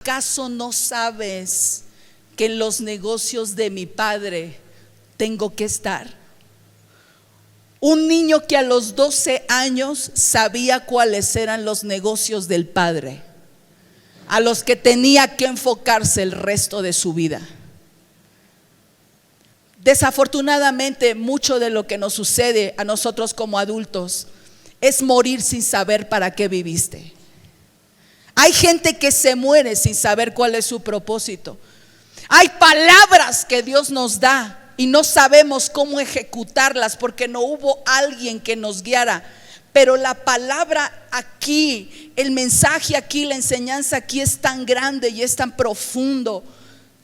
¿Acaso no sabes que en los negocios de mi Padre tengo que estar? Un niño que a los 12 años sabía cuáles eran los negocios del Padre, a los que tenía que enfocarse el resto de su vida. Desafortunadamente, mucho de lo que nos sucede a nosotros como adultos es morir sin saber para qué viviste. Hay gente que se muere sin saber cuál es su propósito. Hay palabras que Dios nos da y no sabemos cómo ejecutarlas porque no hubo alguien que nos guiara. Pero la palabra aquí, el mensaje aquí, la enseñanza aquí es tan grande y es tan profundo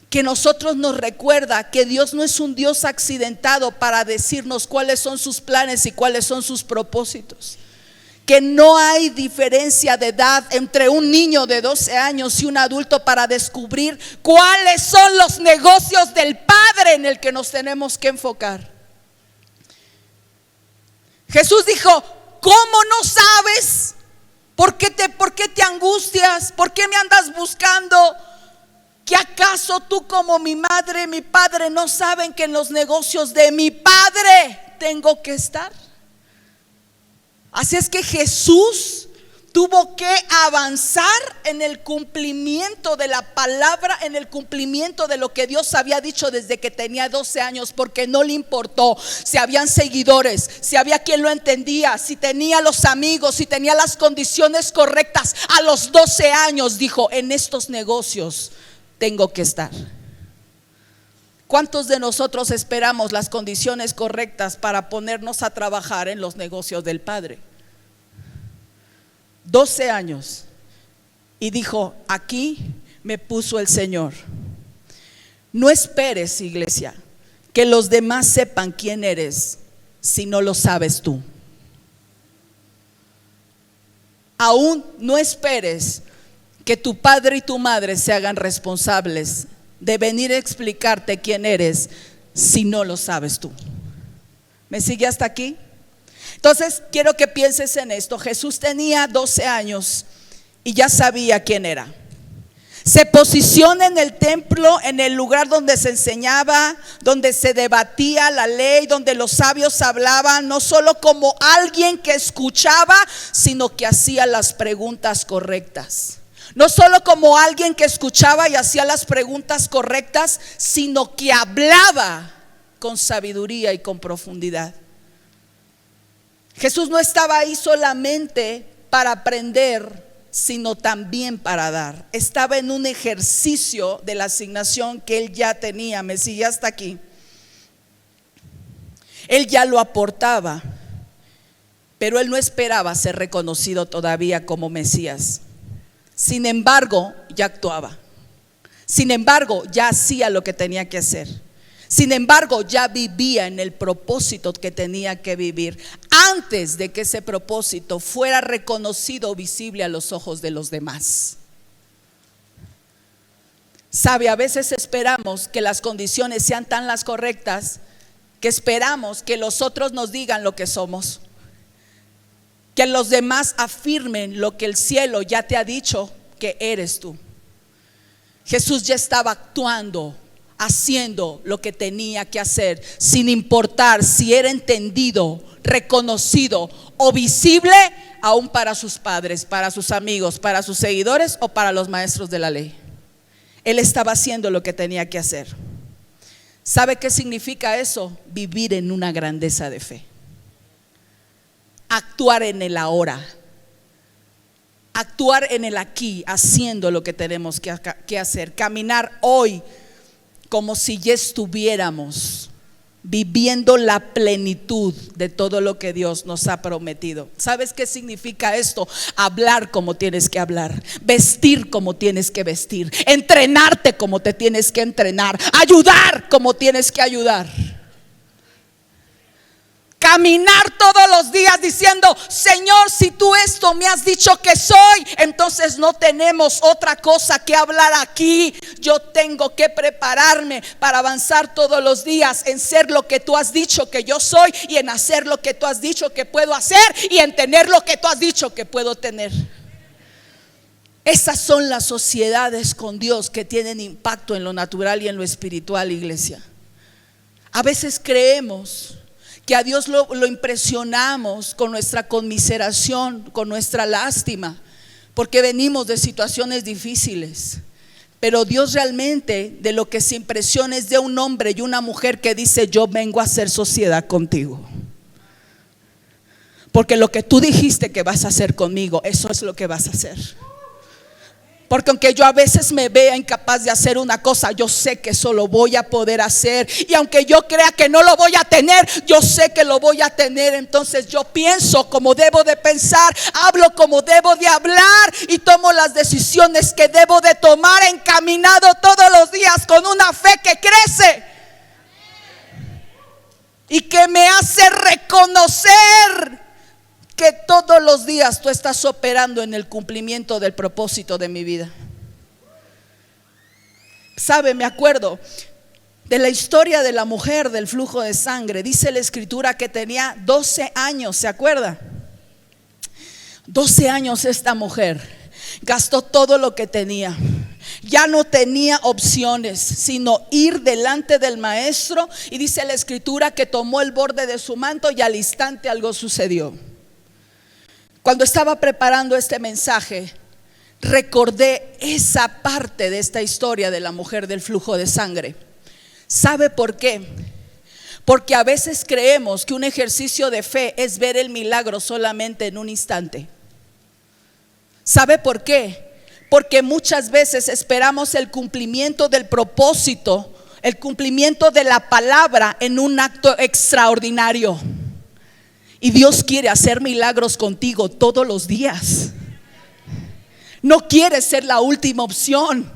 que nosotros nos recuerda que Dios no es un Dios accidentado para decirnos cuáles son sus planes y cuáles son sus propósitos. Que no hay diferencia de edad entre un niño de 12 años y un adulto para descubrir cuáles son los negocios del Padre en el que nos tenemos que enfocar. Jesús dijo: ¿cómo no sabes? ¿Por qué te angustias? ¿Por qué me andas buscando? ¿Que acaso tú como mi madre, mi padre no saben que en los negocios de mi Padre tengo que estar? Así es que Jesús tuvo que avanzar en el cumplimiento de la palabra, en el cumplimiento de lo que Dios había dicho desde que tenía 12 años, porque no le importó si habían seguidores, si había quien lo entendía, si tenía los amigos, si tenía las condiciones correctas. A los 12 años dijo: en estos negocios tengo que estar. ¿Cuántos de nosotros esperamos las condiciones correctas para ponernos a trabajar en los negocios del Padre? 12 años y dijo: aquí me puso el Señor. No esperes, iglesia, que los demás sepan quién eres si no lo sabes tú. Aún no esperes que tu padre y tu madre se hagan responsables de venir a explicarte quién eres si no lo sabes tú. ¿Me sigue hasta aquí? Entonces quiero que pienses en esto. Jesús tenía 12 años y ya sabía quién era. Se posiciona en el templo, en el lugar donde se enseñaba, donde se debatía la ley, donde los sabios hablaban, no solo como alguien que escuchaba, sino que hacía las preguntas correctas. No solo como alguien que escuchaba y hacía las preguntas correctas, sino que hablaba con sabiduría y con profundidad. Jesús no estaba ahí solamente para aprender, sino también para dar. Estaba en un ejercicio de la asignación que él ya tenía. ¿Me sigue hasta aquí? Él ya lo aportaba, pero él no esperaba ser reconocido todavía como Mesías. Sin embargo, ya actuaba. Sin embargo, ya hacía lo que tenía que hacer. Sin embargo, ya vivía en el propósito que tenía que vivir antes de que ese propósito fuera reconocido o visible a los ojos de los demás. Sabe, a veces esperamos que las condiciones sean tan las correctas que esperamos que los otros nos digan lo que somos, que los demás afirmen lo que el cielo ya te ha dicho que eres tú. Jesús ya estaba actuando, haciendo lo que tenía que hacer, sin importar si era entendido, reconocido o visible, aún para sus padres, para sus amigos, para sus seguidores o para los maestros de la ley. Él estaba haciendo lo que tenía que hacer. ¿Sabe qué significa eso? Vivir en una grandeza de fe. Actuar en el ahora, actuar en el aquí, haciendo lo que tenemos que hacer, caminar hoy como si ya estuviéramos viviendo la plenitud de todo lo que Dios nos ha prometido. ¿Sabes qué significa esto? Hablar como tienes que hablar, vestir como tienes que vestir, entrenarte como te tienes que entrenar, ayudar como tienes que ayudar. Caminar todos los días diciendo: Señor, si tú esto me has dicho que soy, entonces no tenemos otra cosa que hablar aquí. Yo tengo que prepararme para avanzar todos los días en ser lo que tú has dicho que yo soy, y en hacer lo que tú has dicho que puedo hacer, y en tener lo que tú has dicho que puedo tener. Esas son las sociedades con Dios que tienen impacto en lo natural y en lo espiritual, iglesia. A veces creemos que a Dios lo impresionamos con nuestra conmiseración, con nuestra lástima, porque venimos de situaciones difíciles. Pero Dios realmente de lo que se impresiona es de un hombre y una mujer que dice: yo vengo a hacer sociedad contigo, porque lo que tú dijiste que vas a hacer conmigo, eso es lo que vas a hacer. Porque aunque yo a veces me vea incapaz de hacer una cosa, yo sé que eso lo voy a poder hacer. Y aunque yo crea que no lo voy a tener, yo sé que lo voy a tener. Entonces yo pienso como debo de pensar, hablo como debo de hablar y tomo las decisiones que debo de tomar, encaminado todos los días con una fe que crece y que me hace reconocer que todos los días tú estás operando en el cumplimiento del propósito de mi vida. ¿Sabe? Me acuerdo de la historia de la mujer del flujo de sangre. Dice la escritura que tenía 12 años, ¿se acuerda? 12 años esta mujer. Gastó todo lo que tenía. Ya no tenía opciones sino ir delante del maestro. Y dice la escritura que tomó el borde de su manto y al instante algo sucedió. Cuando estaba preparando este mensaje, recordé esa parte de esta historia de la mujer del flujo de sangre. ¿Sabe por qué? Porque a veces creemos que un ejercicio de fe es ver el milagro solamente en un instante. ¿Sabe por qué? Porque muchas veces esperamos el cumplimiento del propósito, el cumplimiento de la palabra en un acto extraordinario. Y Dios quiere hacer milagros contigo todos los días. No quiere ser la última opción.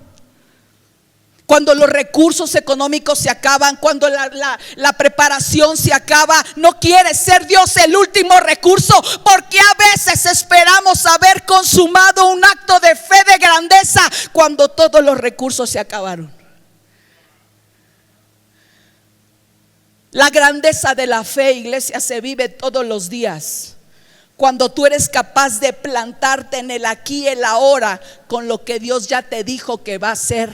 Cuando los recursos económicos se acaban, cuando la preparación se acaba, no quiere ser Dios el último recurso, porque a veces esperamos haber consumado un acto de fe, de grandeza, cuando todos los recursos se acabaron. La grandeza de la fe, iglesia, se vive todos los días. Cuando tú eres capaz de plantarte en el aquí y el ahora con lo que Dios ya te dijo que va a hacer.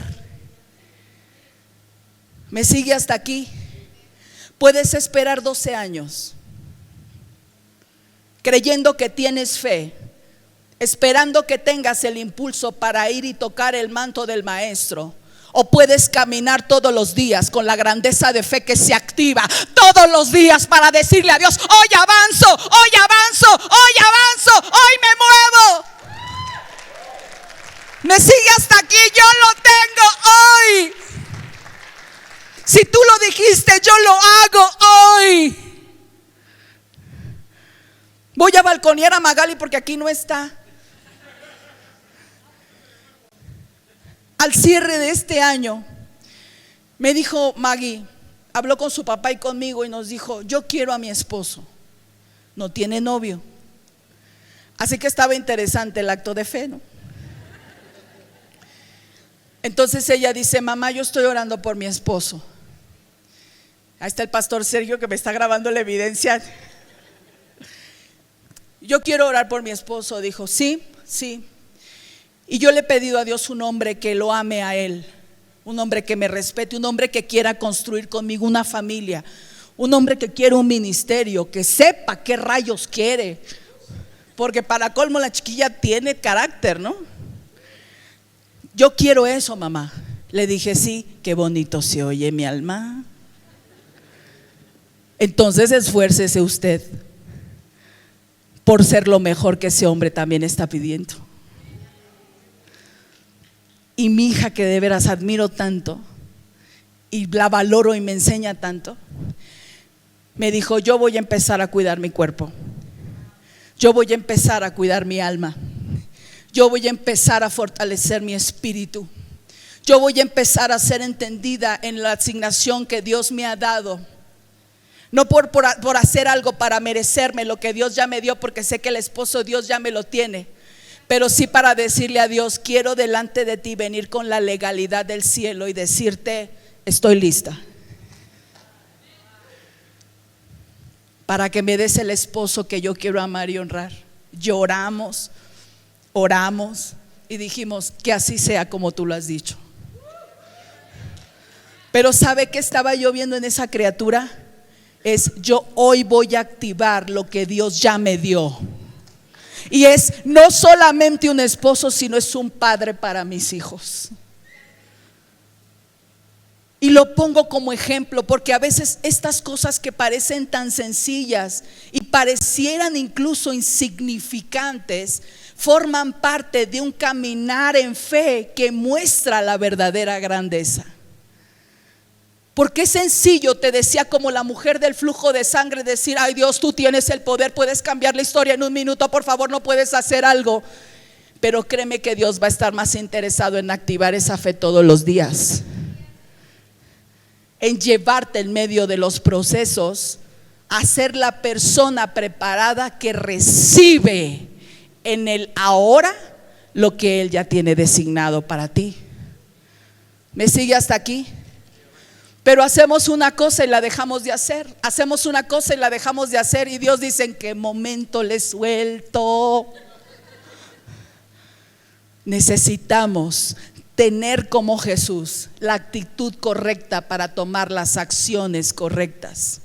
¿Me sigue hasta aquí? Puedes esperar 12 años creyendo que tienes fe, esperando que tengas el impulso para ir y tocar el manto del maestro. O puedes caminar todos los días con la grandeza de fe que se activa todos los días para decirle a Dios: hoy avanzo, hoy avanzo, hoy avanzo, hoy me muevo. ¿Me sigue hasta aquí? Yo lo tengo hoy. Si tú lo dijiste, yo lo hago hoy. Voy a balconear a Magali porque aquí no está. Al cierre de este año me dijo Maggie, habló con su papá y conmigo y nos dijo: yo quiero a mi esposo, no tiene novio. Así que estaba interesante el acto de fe, ¿no? Entonces ella dice: mamá, yo estoy orando por mi esposo. Ahí está el pastor Sergio que me está grabando la evidencia. Yo quiero orar por mi esposo. Dijo: sí. Y yo le he pedido a Dios un hombre que lo ame a él, un hombre que me respete, un hombre que quiera construir conmigo una familia, un hombre que quiera un ministerio, que sepa qué rayos quiere, porque para colmo la chiquilla tiene carácter, ¿no? Yo quiero eso, mamá. Le dije: sí, qué bonito se oye, mi alma. Entonces esfuércese usted por ser lo mejor que ese hombre también está pidiendo. Y mi hija, que de veras admiro tanto y la valoro y me enseña tanto, me dijo: yo voy a empezar a cuidar mi cuerpo, yo voy a empezar a cuidar mi alma, yo voy a empezar a fortalecer mi espíritu, yo voy a empezar a ser entendida en la asignación que Dios me ha dado. No por hacer algo para merecerme lo que Dios ya me dio, porque sé que el esposo Dios ya me lo tiene, pero sí para decirle a Dios: quiero delante de ti venir con la legalidad del cielo y decirte: estoy lista para que me des el esposo que yo quiero amar y honrar. Lloramos, oramos, y dijimos que así sea como tú lo has dicho. Pero ¿sabe qué estaba yo viendo en esa criatura? Yo hoy voy a activar lo que Dios ya me dio. Y es no solamente un esposo, sino es un padre para mis hijos. Y lo pongo como ejemplo porque a veces estas cosas que parecen tan sencillas y parecieran incluso insignificantes, forman parte de un caminar en fe que muestra la verdadera grandeza. Porque es sencillo, te decía, como la mujer del flujo de sangre, decir: ay Dios, tú tienes el poder, puedes cambiar la historia en un minuto, por favor, no puedes hacer algo. Pero créeme que Dios va a estar más interesado en activar esa fe todos los días, en llevarte en medio de los procesos a ser la persona preparada que recibe en el ahora lo que Él ya tiene designado para ti. ¿Me sigue hasta aquí? Pero hacemos una cosa y la dejamos de hacer. Hacemos una cosa y la dejamos de hacer. Y Dios dice: ¿en qué momento le suelto? Necesitamos tener como Jesús la actitud correcta para tomar las acciones correctas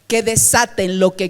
que desaten lo que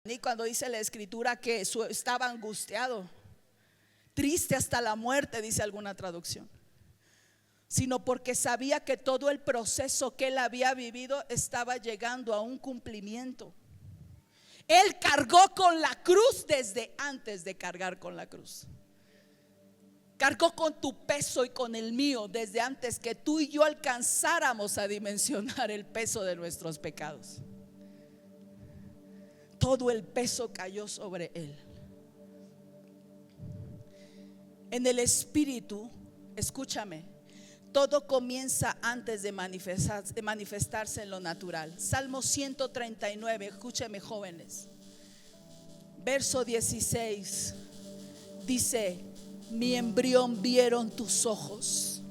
y cuando dice la escritura que estaba angustiado, triste hasta la muerte, dice alguna traducción, sino porque sabía que todo el proceso que él había vivido estaba llegando a un cumplimiento. Él cargó con la cruz desde antes de cargar con la cruz. Cargó con tu peso y con el mío desde antes que tú y yo alcanzáramos a dimensionar el peso de nuestros pecados. Todo el peso cayó sobre él. En el espíritu, escúchame, todo comienza antes de manifestarse en lo natural. Salmo 139, escúchame jóvenes, verso 16, dice: mi embrión vieron tus ojos,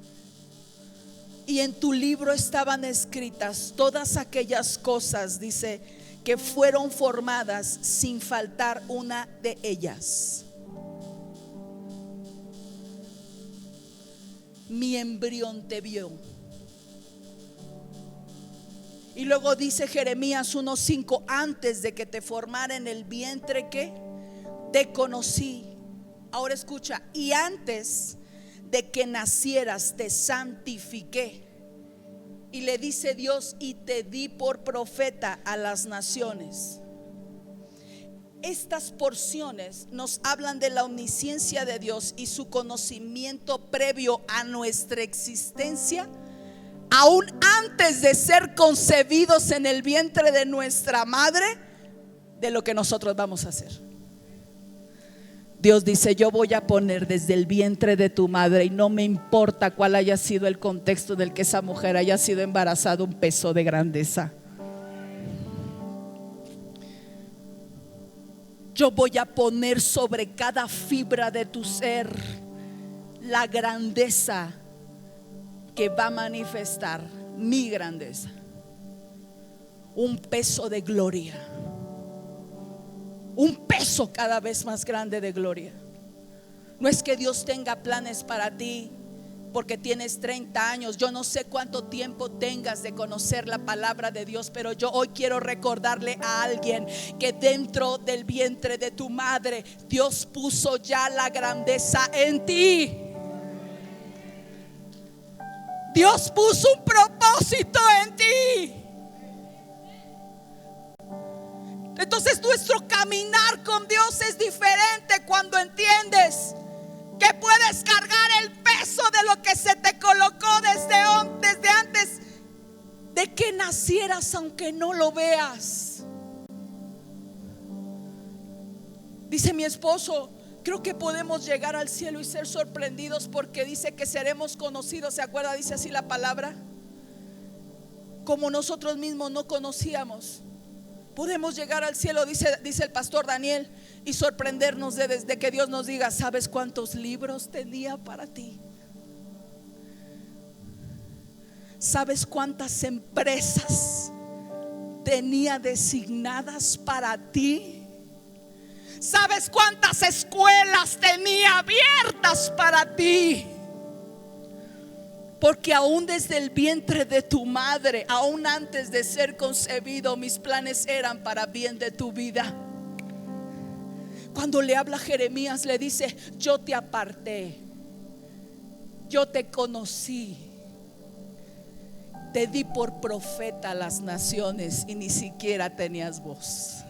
y en tu libro estaban escritas todas aquellas cosas, dice, que fueron formadas sin faltar una de ellas. Mi embrión te vio. Y luego dice Jeremías 1:5: antes de que te formara en el vientre, que te conocí. Ahora escucha: y antes de que nacieras te santifiqué Y le dice Dios: y te di por profeta a las naciones. Estas porciones nos hablan de la omnisciencia de Dios y su conocimiento previo a nuestra existencia, aún antes de ser concebidos en el vientre de nuestra madre, de lo que nosotros vamos a hacer. Dios dice: yo voy a poner desde el vientre de tu madre, y no me importa cuál haya sido el contexto del que esa mujer haya sido embarazada, un peso de grandeza. Yo voy a poner sobre cada fibra de tu ser la grandeza que va a manifestar mi grandeza. Un peso de gloria, un peso cada vez más grande de gloria. No es que Dios tenga planes para ti porque tienes 30 años. Yo no sé cuánto tiempo tengas de conocer la palabra de Dios, pero yo hoy quiero recordarle a alguien que dentro del vientre de tu madre Dios puso ya la grandeza en ti. Dios puso un propósito en ti. Entonces nuestro caminar con Dios es diferente cuando entiendes que puedes cargar el peso de lo que se te colocó desde antes de que nacieras, aunque no lo veas. Dice mi esposo: creo que podemos llegar al cielo y ser sorprendidos, porque dice que seremos conocidos. ¿Se acuerda? Dice así la palabra, como nosotros mismos no conocíamos. Podemos llegar al cielo, dice el pastor Daniel, y sorprendernos desde que Dios nos diga: ¿sabes cuántos libros tenía para ti? ¿Sabes cuántas empresas tenía designadas para ti? ¿Sabes cuántas escuelas tenía abiertas para ti? Porque aún desde el vientre de tu madre, aún antes de ser concebido, mis planes eran para bien de tu vida. Cuando le habla a Jeremías, le dice: yo te aparté, yo te conocí, te di por profeta a las naciones y ni siquiera tenías voz.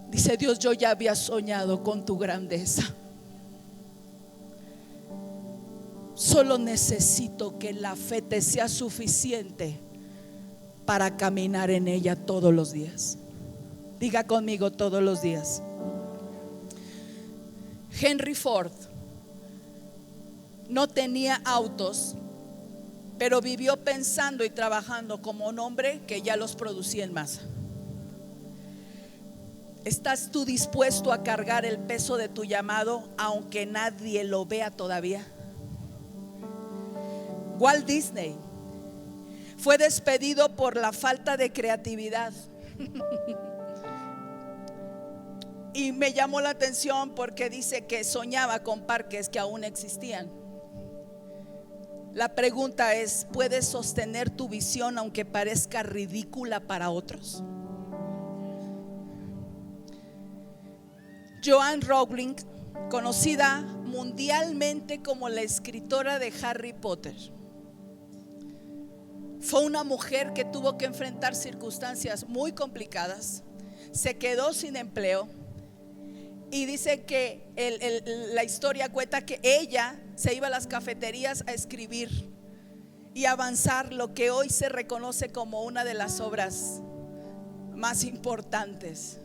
Dice Dios: yo ya había soñado con tu grandeza. Solo necesito que la fe te sea suficiente para caminar en ella todos los días. Diga conmigo: todos los días. Henry Ford no tenía autos, pero vivió pensando y trabajando como un hombre que ya los producía en masa. ¿Estás tú dispuesto a cargar el peso de tu llamado aunque nadie lo vea todavía? Walt Disney fue despedido por la falta de creatividad. Y me llamó la atención porque dice que soñaba con parques que aún existían. La pregunta es: ¿puedes sostener tu visión aunque parezca ridícula para otros? Joanne Rowling, conocida mundialmente como la escritora de Harry Potter, fue una mujer que tuvo que enfrentar circunstancias muy complicadas. Se quedó sin empleo y dice que la historia cuenta que ella se iba a las cafeterías a escribir y avanzar lo que hoy se reconoce como una de las obras más importantes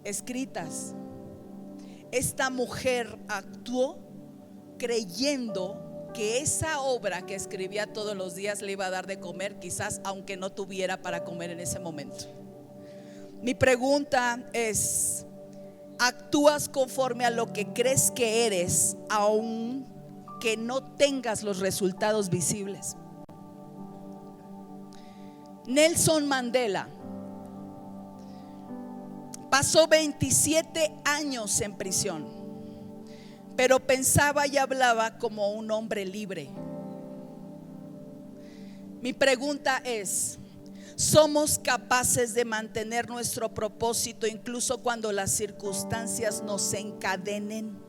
escritas. Esta mujer actuó creyendo que esa obra que escribía todos los días le iba a dar de comer, quizás aunque no tuviera para comer en ese momento. Mi pregunta es: ¿actúas conforme a lo que crees que eres, aunque no tengas los resultados visibles? Nelson Mandela pasó 27 años en prisión, pero pensaba y hablaba como un hombre libre. Mi pregunta es: ¿somos capaces de mantener nuestro propósito incluso cuando las circunstancias nos encadenen?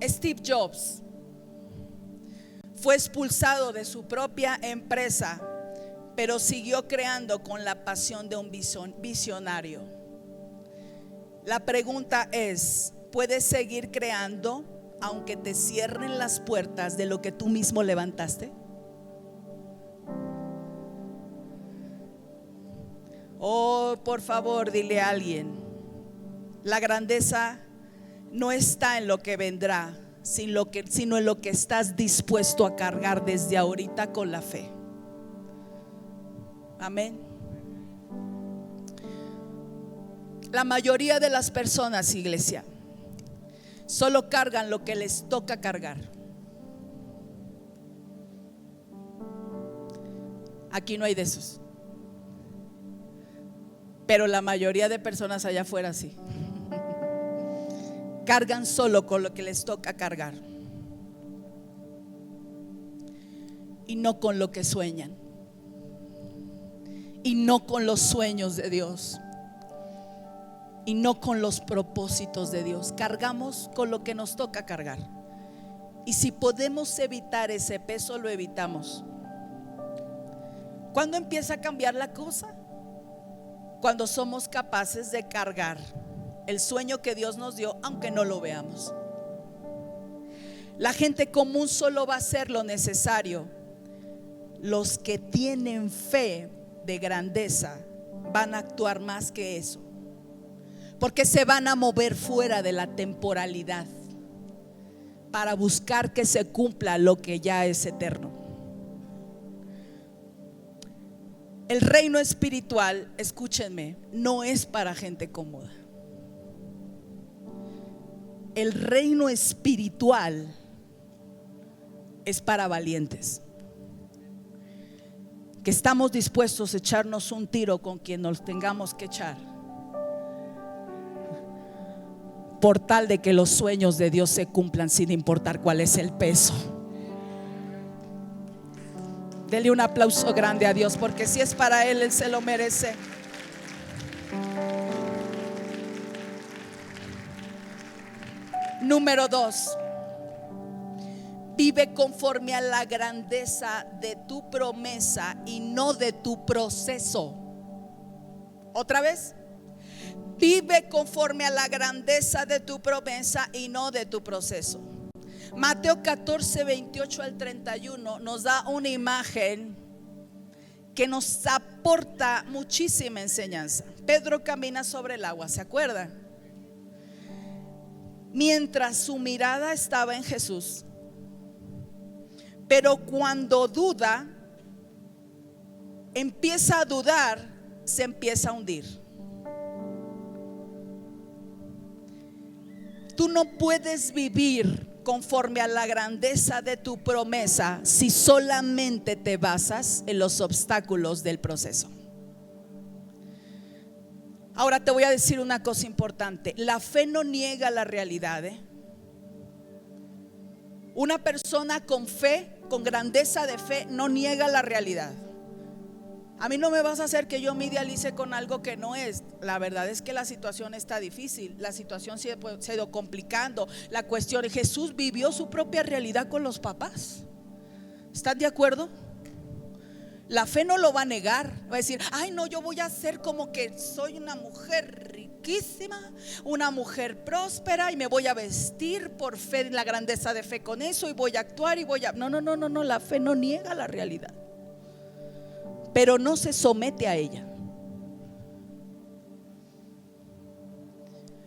Steve Jobs fue expulsado de su propia empresa, pero siguió creando con la pasión de un visionario. La pregunta es: ¿puedes seguir creando aunque te cierren las puertas de lo que tú mismo levantaste? Oh, por favor, dile a alguien: la grandeza no está en lo que vendrá, sino en lo que estás dispuesto a cargar desde ahorita con la fe. Amén. La mayoría de las personas, iglesia, solo cargan lo que les toca cargar. Aquí no hay de esos, pero la mayoría de personas allá afuera sí. Cargan solo con lo que les toca cargar y no con lo que sueñan, y no con los sueños de Dios, y no con los propósitos de Dios. Cargamos con lo que nos toca cargar, y si podemos evitar ese peso, lo evitamos. ¿Cuándo empieza a cambiar la cosa? Cuando somos capaces de cargar el sueño que Dios nos dio, aunque no lo veamos. La gente común solo va a hacer lo necesario. Los que tienen fe de grandeza van a actuar más que eso, porque se van a mover fuera de la temporalidad para buscar que se cumpla lo que ya es eterno. El reino espiritual, escúchenme, no es para gente cómoda. El reino espiritual es para valientes, que estamos dispuestos a echarnos un tiro con quien nos tengamos que echar, por tal de que los sueños de Dios se cumplan sin importar cuál es el peso. Dele un aplauso grande a Dios, porque si es para Él, Él se lo merece. Número 2, vive conforme a la grandeza de tu promesa y no de tu proceso. Otra vez, vive conforme a la grandeza de tu promesa y no de tu proceso. Mateo 14, 28 al 31 nos da una imagen que nos aporta muchísima enseñanza. Pedro camina sobre el agua, ¿se acuerdan? Mientras su mirada estaba en Jesús, pero cuando duda, empieza a dudar, se empieza a hundir. Tú no puedes vivir conforme a la grandeza de tu promesa si solamente te basas en los obstáculos del proceso. Ahora te voy a decir una cosa importante: la fe no niega la realidad, Una persona con fe, con grandeza de fe, no niega la realidad. A mí no me vas a hacer que yo me idealice con algo que no es. La verdad es que la situación está difícil, la situación se ha ido complicando. La cuestión es: Jesús vivió su propia realidad con los papás. ¿Están de acuerdo? La fe no lo va a negar. Va a decir: ay no, yo voy a ser como que soy una mujer riquísima, una mujer próspera, y me voy a vestir por fe, la grandeza de fe con eso, y voy a actuar y voy a... No, la fe no niega la realidad, pero no se somete a ella.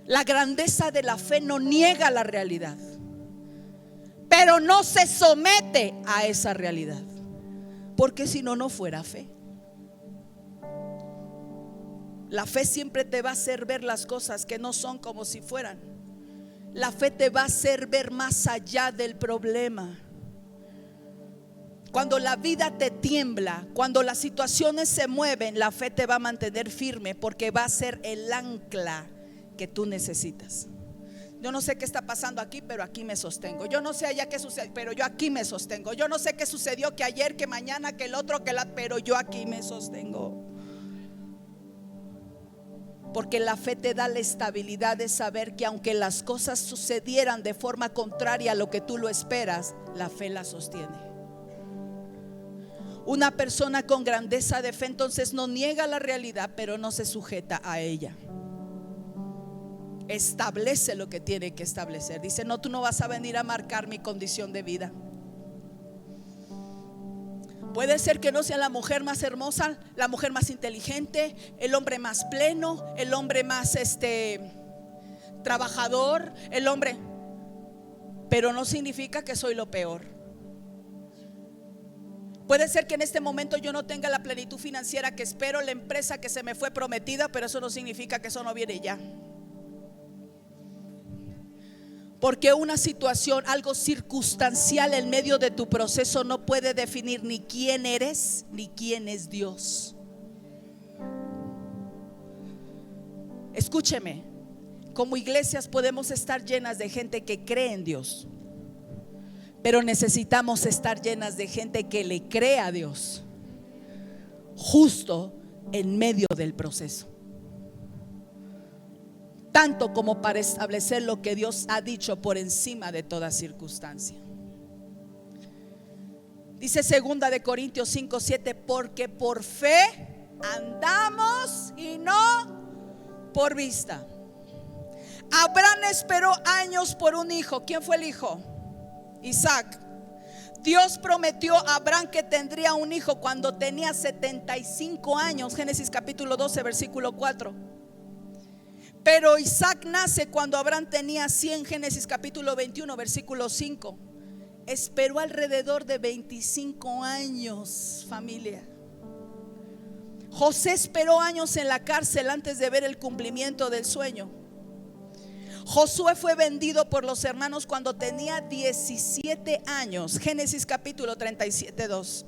La grandeza de la fe no niega la realidad, pero no se somete a esa realidad, porque si no, no fuera fe. La fe siempre te va a hacer ver las cosas que no son como si fueran. La fe te va a hacer ver más allá del problema. Cuando la vida te tiembla, cuando las situaciones se mueven, la fe te va a mantener firme, porque va a ser el ancla que tú necesitas. Yo no sé qué está pasando aquí, pero aquí me sostengo. Yo no sé allá qué sucede, pero yo aquí me sostengo. Yo no sé qué sucedió, que ayer, que mañana, que el otro, pero yo aquí me sostengo. Porque la fe te da la estabilidad de saber que aunque las cosas sucedieran de forma contraria a lo que tú lo esperas, la fe la sostiene. Una persona con grandeza de fe entonces no niega la realidad, pero no se sujeta a ella. Establece lo que tiene que establecer. Dice: no, tú no vas a venir a marcar mi condición de vida. Puede ser que no sea la mujer más hermosa, la mujer más inteligente, el hombre más pleno, el hombre más trabajador, el hombre, pero no significa que soy lo peor. Puede ser que en este momento yo no tenga la plenitud financiera que espero, la empresa que se me fue prometida, pero eso no significa que eso no viene ya. Porque una situación, algo circunstancial en medio de tu proceso no puede definir ni quién eres ni quién es Dios. Escúcheme, como iglesias podemos estar llenas de gente que cree en Dios, pero necesitamos estar llenas de gente que le cree a Dios justo en medio del proceso, tanto como para establecer lo que Dios ha dicho por encima de toda circunstancia. Dice 2 de Corintios 5:7: porque por fe andamos y no por vista. Abraham esperó años por un hijo. ¿Quién fue el hijo? Isaac. Dios prometió a Abraham que tendría un hijo cuando tenía 75 años. Génesis capítulo 12 versículo 4. Pero Isaac nace cuando Abraham tenía 100. Génesis capítulo 21 versículo 5. Esperó alrededor de 25 años, familia. José esperó años en la cárcel antes de ver el cumplimiento del sueño. Josué fue vendido por los hermanos cuando tenía 17 años. Génesis capítulo 37, 2.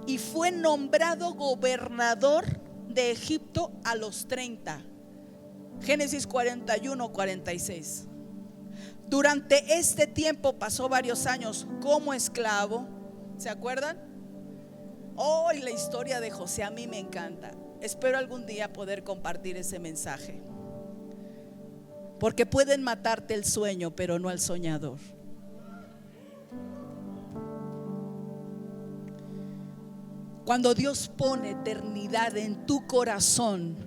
Y fue nombrado gobernador de Egipto a los 30. Génesis 41, 46. Durante este tiempo pasó varios años como esclavo. ¿Se acuerdan? Y la historia de José a mí me encanta. Espero algún día poder compartir ese mensaje, porque pueden matarte el sueño, pero no al soñador. Cuando Dios pone eternidad en tu corazón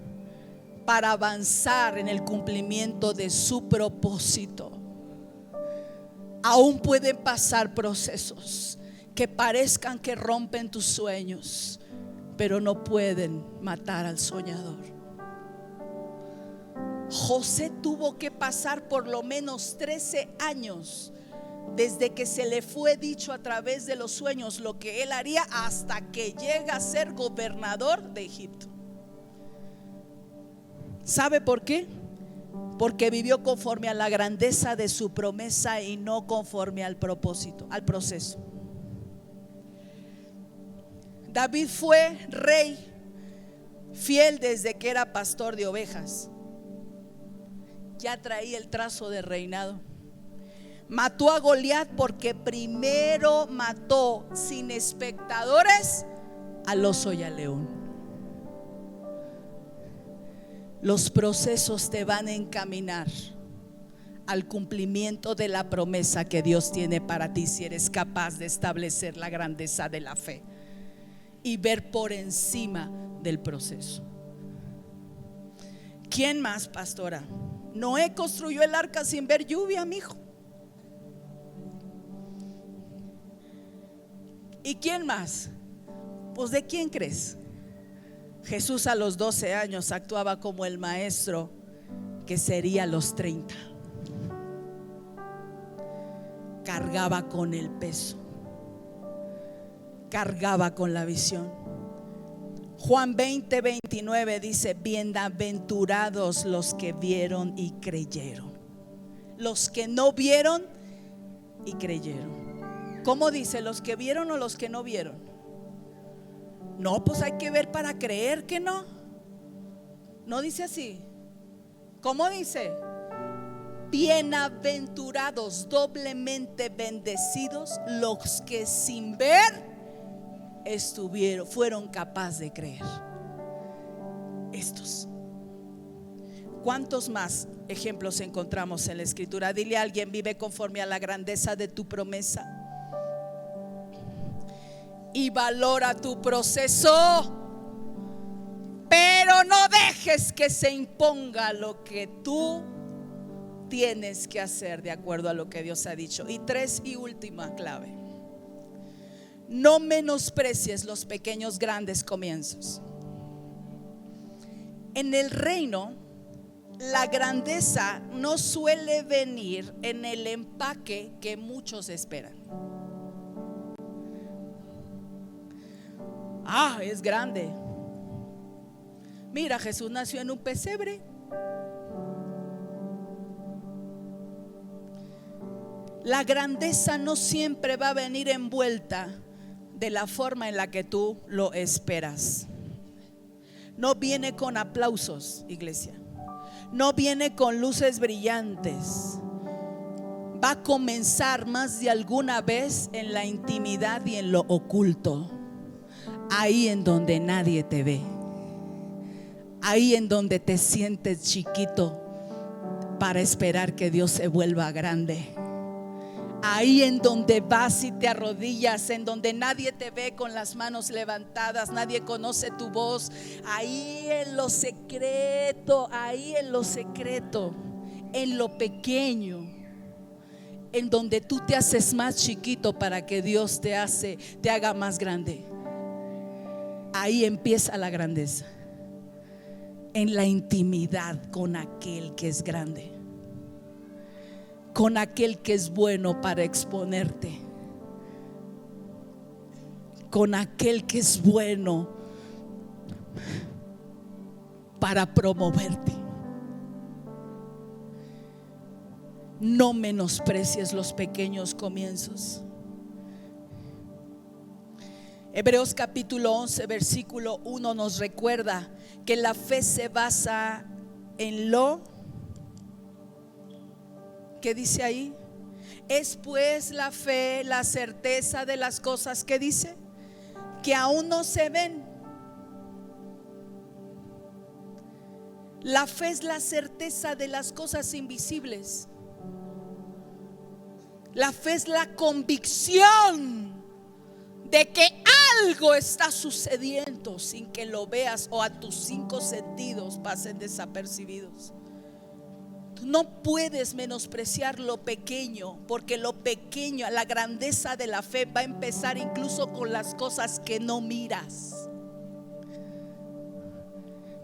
para avanzar en el cumplimiento de su propósito, aún pueden pasar procesos que parezcan que rompen tus sueños, pero no pueden matar al soñador. José tuvo que pasar por lo menos 13 años desde que se le fue dicho a través de los sueños lo que él haría hasta que llega a ser gobernador de Egipto. ¿Sabe por qué? Porque vivió conforme a la grandeza de su promesa y no conforme al propósito, al proceso. David fue rey fiel desde que era pastor de ovejas. Ya traía el trazo de reinado. Mató a Goliat porque primero mató sin espectadores al oso y al león. Los procesos te van a encaminar al cumplimiento de la promesa que Dios tiene para ti, si eres capaz de establecer la grandeza de la fe y ver por encima del proceso. ¿Quién más, pastora? Noé construyó el arca sin ver lluvia, mijo. ¿Y quién más? Pues ¿de quién crees? Jesús a los 12 años actuaba como el maestro que sería a los 30. Cargaba con el peso, cargaba con la visión. Juan 20, 29 dice: bienaventurados los que vieron y creyeron. Los que no vieron y creyeron. ¿Cómo dice? ¿Los que vieron o los que no vieron? No, pues hay que ver para creer, que no. No dice así. ¿Cómo dice? Bienaventurados, doblemente bendecidos los que sin ver fueron capaces de creer. Estos ¿Cuántos más ejemplos encontramos en la Escritura? Dile a alguien: vive conforme a la grandeza de tu promesa y valora tu proceso, pero no dejes que se imponga lo que tú tienes que hacer de acuerdo a lo que Dios ha dicho. Y tres y última clave: no menosprecies los pequeños grandes comienzos. En el reino, la grandeza no suele venir en el empaque que muchos esperan. Es grande. Mira, Jesús nació en un pesebre. La grandeza no siempre va a venir envuelta de la forma en la que tú lo esperas. No viene con aplausos, iglesia. No viene con luces brillantes. Va a comenzar más de alguna vez en la intimidad y en lo oculto. Ahí en donde nadie te ve. Ahí en donde te sientes chiquito para esperar que Dios se vuelva grande. Ahí en donde vas y te arrodillas, en donde nadie te ve con las manos levantadas, nadie conoce tu voz. Ahí en lo secreto, en lo pequeño, en donde tú te haces más chiquito para que Dios te haga más grande. Ahí empieza la grandeza, en la intimidad con aquel que es grande, con aquel que es bueno para exponerte, con aquel que es bueno para promoverte. No menosprecies los pequeños comienzos. Hebreos capítulo 11 versículo 1 nos recuerda que la fe se basa en lo que dice ahí. Es pues la fe la certeza de las cosas que dice, que aún no se ven. La fe es la certeza de las cosas invisibles. La fe es la convicción de que algo está sucediendo sin que lo veas o a tus 5 sentidos pasen desapercibidos. Tú no puedes menospreciar lo pequeño, porque lo pequeño, la grandeza de la fe va a empezar incluso con las cosas que no miras,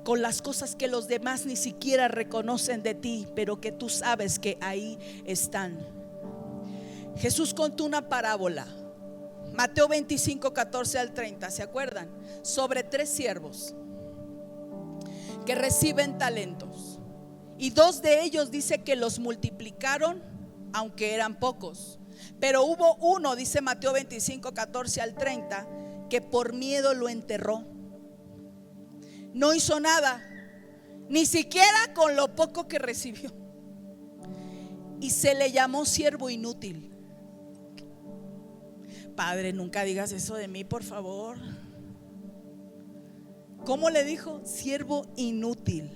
con las cosas que los demás ni siquiera reconocen de ti, pero que tú sabes que ahí están. Jesús contó una parábola, Mateo 25, 14 al 30, ¿se acuerdan? Sobre 3 siervos que reciben talentos, y 2 de ellos dice que los multiplicaron, aunque eran pocos. Pero hubo uno, dice Mateo 25, 14 al 30, que por miedo lo enterró. No hizo nada, ni siquiera con lo poco que recibió, y se le llamó siervo inútil. Padre, nunca digas eso de mí, por favor. ¿Cómo le dijo? Siervo inútil.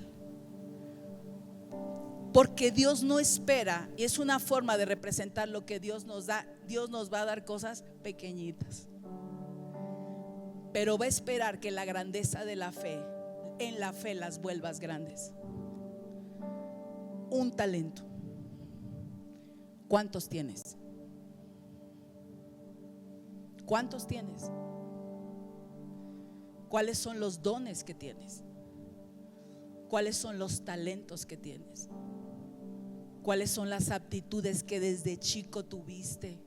Porque Dios no espera, y es una forma de representar lo que Dios nos da. Dios nos va a dar cosas pequeñitas, pero va a esperar que la grandeza de la fe, en la fe las vuelvas grandes. Un talento. ¿Cuántos tienes? ¿Cuántos tienes? ¿Cuáles son los dones que tienes? ¿Cuáles son los talentos que tienes? ¿Cuáles son las aptitudes que desde chico tuviste?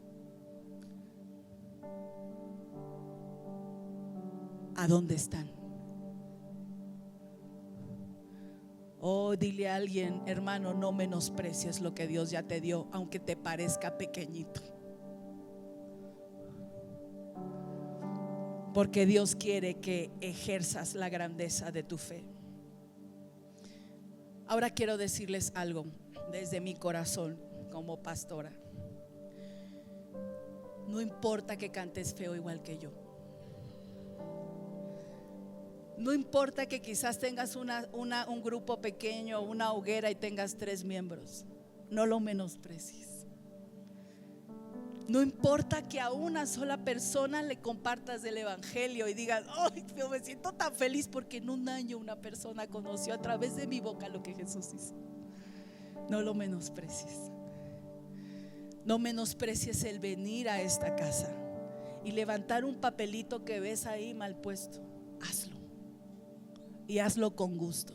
¿A dónde están? Dile a alguien: hermano, no menosprecies lo que Dios ya te dio, aunque te parezca pequeñito. Porque Dios quiere que ejerzas la grandeza de tu fe. Ahora quiero decirles algo desde mi corazón como pastora. No importa que cantes feo igual que yo. No importa que quizás tengas un grupo pequeño, una hoguera y tengas 3 miembros. No lo menosprecies. No importa que a una sola persona le compartas el evangelio y digas: ¡ay, yo me siento tan feliz porque en un año una persona conoció a través de mi boca lo que Jesús hizo! No lo menosprecies. No menosprecies el venir a esta casa y levantar un papelito que ves ahí mal puesto. Hazlo, y hazlo con gusto.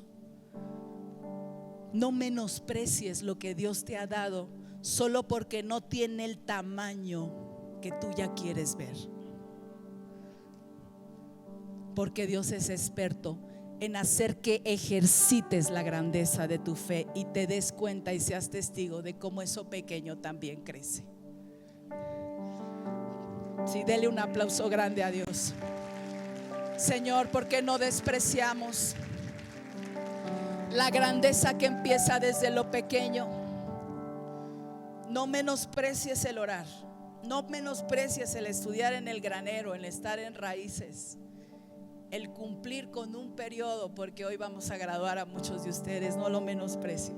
No menosprecies lo que Dios te ha dado solo porque no tiene el tamaño que tú ya quieres ver, porque Dios es experto en hacer que ejercites la grandeza de tu fe y te des cuenta y seas testigo de cómo eso pequeño también crece. Sí, dele un aplauso grande a Dios. Señor, porque no despreciamos la grandeza que empieza desde lo pequeño. No menosprecies el orar, no menosprecies el estudiar en el granero, el estar en raíces, el cumplir con un periodo, porque hoy vamos a graduar a muchos de ustedes. No lo menosprecien,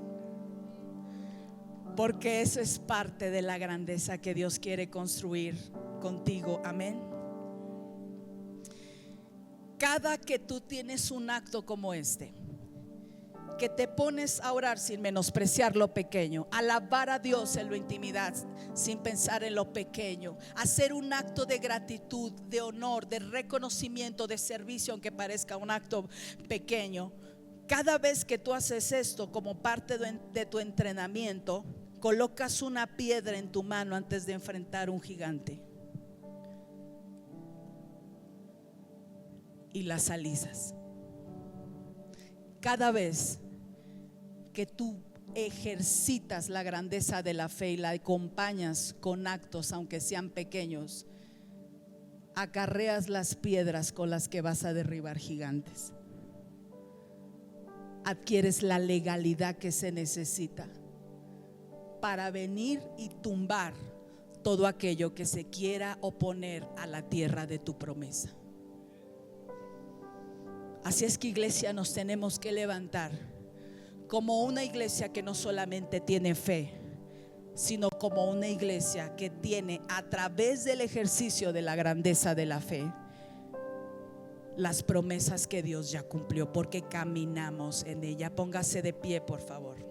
porque eso es parte de la grandeza que Dios quiere construir contigo. Amén. Cada que tú tienes un acto como este, que te pones a orar sin menospreciar lo pequeño, alabar a Dios en la intimidad sin pensar en lo pequeño, hacer un acto de gratitud, de honor, de reconocimiento, de servicio, aunque parezca un acto pequeño. Cada vez que tú haces esto como parte de tu entrenamiento, colocas una piedra en tu mano antes de enfrentar un gigante y las alisas. Cada vez que tú ejercitas la grandeza de la fe y la acompañas con actos, aunque sean pequeños, acarreas las piedras con las que vas a derribar gigantes. Adquieres la legalidad que se necesita para venir y tumbar todo aquello que se quiera oponer a la tierra de tu promesa. Así es que, iglesia, nos tenemos que levantar como una iglesia que no solamente tiene fe, sino como una iglesia que tiene, a través del ejercicio de la grandeza de la fe, las promesas que Dios ya cumplió, porque caminamos en ella. Póngase de pie, por favor.